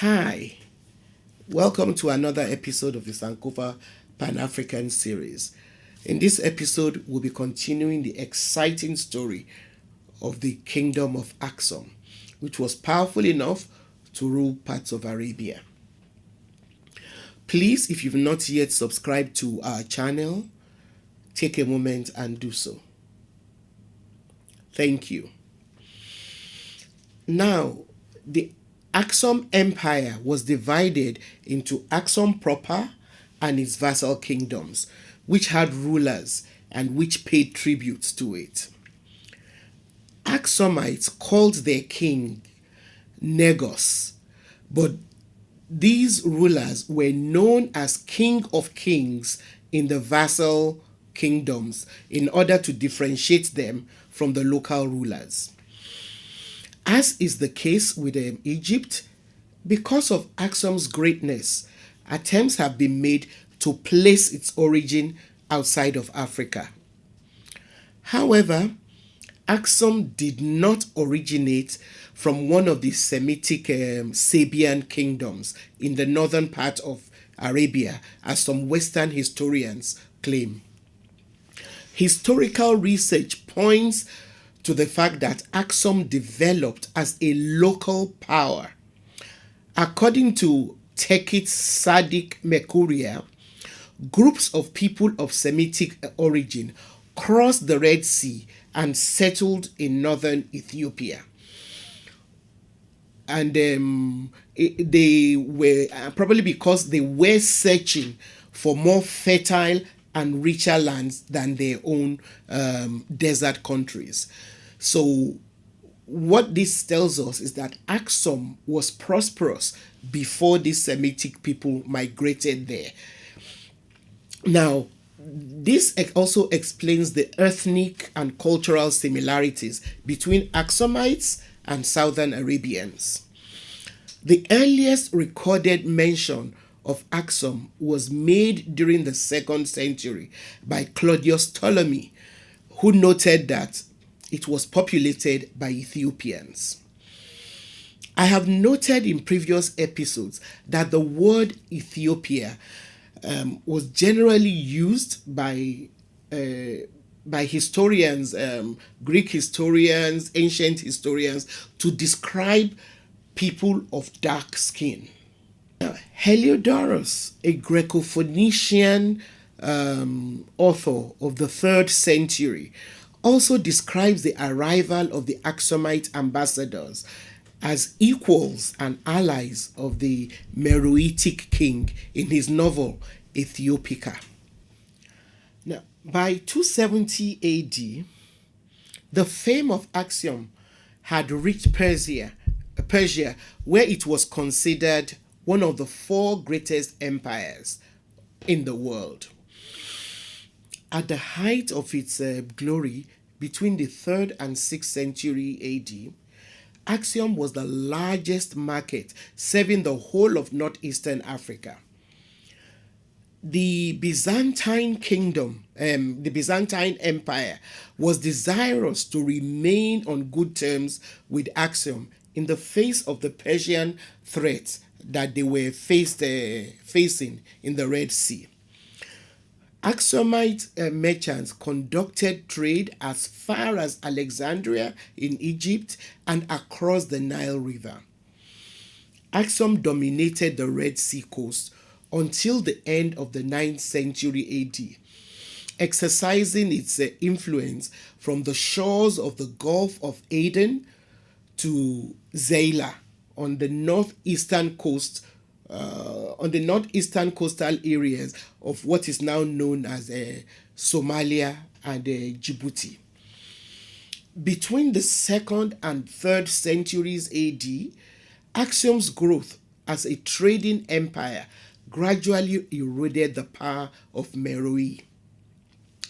Hi, welcome to another episode of the Sankofa Pan-African series. In this episode, we'll be continuing the exciting story of the Kingdom of Aksum, which was powerful enough to rule parts of Arabia. Please, if you've not yet subscribed to our channel, take a moment and do so. Thank you. Now, the Aksum Empire was divided into Aksum proper and its vassal kingdoms, which had rulers and which paid tributes to it. Aksumites called their king Negos, but these rulers were known as King of Kings in the vassal kingdoms in order to differentiate them from the local rulers. As is the case with Egypt, because of Aksum's greatness, attempts have been made to place its origin outside of Africa. However, Aksum did not originate from one of the Semitic Sabian kingdoms in the northern part of Arabia, as some Western historians claim. Historical research points to the fact that Aksum developed as a local power. According to Tekit Sadik Mekuria, groups of people of Semitic origin crossed the Red Sea and settled in northern Ethiopia. And they were probably because they were searching for more fertile and richer lands than their own desert countries. So what this tells us is that Aksum was prosperous before these Semitic people migrated there. Now, this also explains the ethnic and cultural similarities between Aksumites and Southern Arabians. The earliest recorded mention of Aksum was made during the 2nd century by Claudius Ptolemy, who noted that it was populated by Ethiopians. I have noted in previous episodes that the word Ethiopia was generally used by historians, Greek historians, ancient historians, to describe people of dark skin. Now, Heliodorus, a Greco-Phoenician author of the 3rd century, also describes the arrival of the Aksumite ambassadors as equals and allies of the Meroitic king in his novel Ethiopia. Now, by 270 AD, the fame of Aksum had reached Persia, where it was considered one of the 4 greatest empires in the world. At the height of its glory, between the 3rd and 6th century AD, Aksum was the largest market, serving the whole of northeastern Africa. The Byzantine Empire, was desirous to remain on good terms with Aksum in the face of the Persian threats that they were facing in the Red Sea. Aksumite merchants conducted trade as far as Alexandria in Egypt and across the Nile River. Aksum dominated the Red Sea coast until the end of the 9th century AD, exercising its influence from the shores of the Gulf of Aden to Zeila on the northeastern coastal areas of what is now known as Somalia and Djibouti. Between the 2nd and 3rd centuries AD, Aksum's growth as a trading empire gradually eroded the power of Meroe.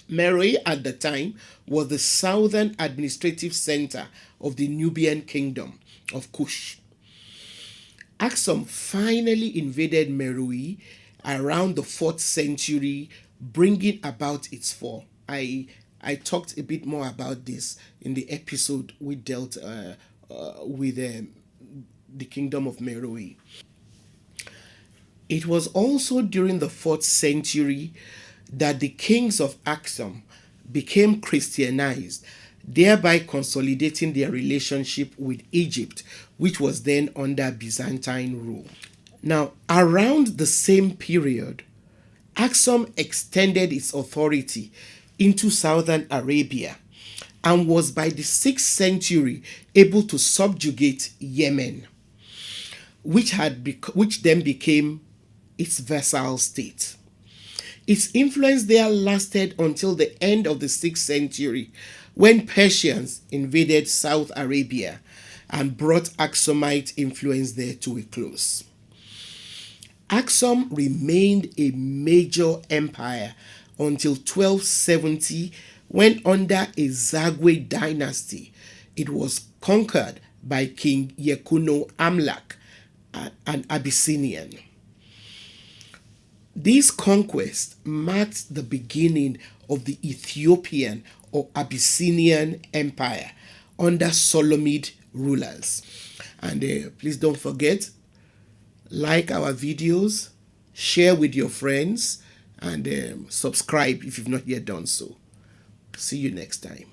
Meroe at the time was the southern administrative center of the Nubian kingdom of Kush. Aksum finally invaded Meroe around the 4th century, bringing about its fall. I talked a bit more about this in the episode we dealt with the kingdom of Meroe. It was also during the 4th century that the kings of Aksum became Christianized, thereby consolidating their relationship with Egypt, which was then under Byzantine rule. Now, around the same period, Aksum extended its authority into southern Arabia and was by the 6th century able to subjugate Yemen, which then became its vassal state. Its influence there lasted until the end of the 6th century, when Persians invaded South Arabia and brought Aksumite influence there to a close. Aksum remained a major empire until 1270, when under a Zagwe dynasty, it was conquered by King Yekuno Amlak, an Abyssinian. This conquest marked the beginning of the Ethiopian or Abyssinian Empire under Solomid rulers. And please don't forget, like our videos, share with your friends, and subscribe if you've not yet done so. See you next time.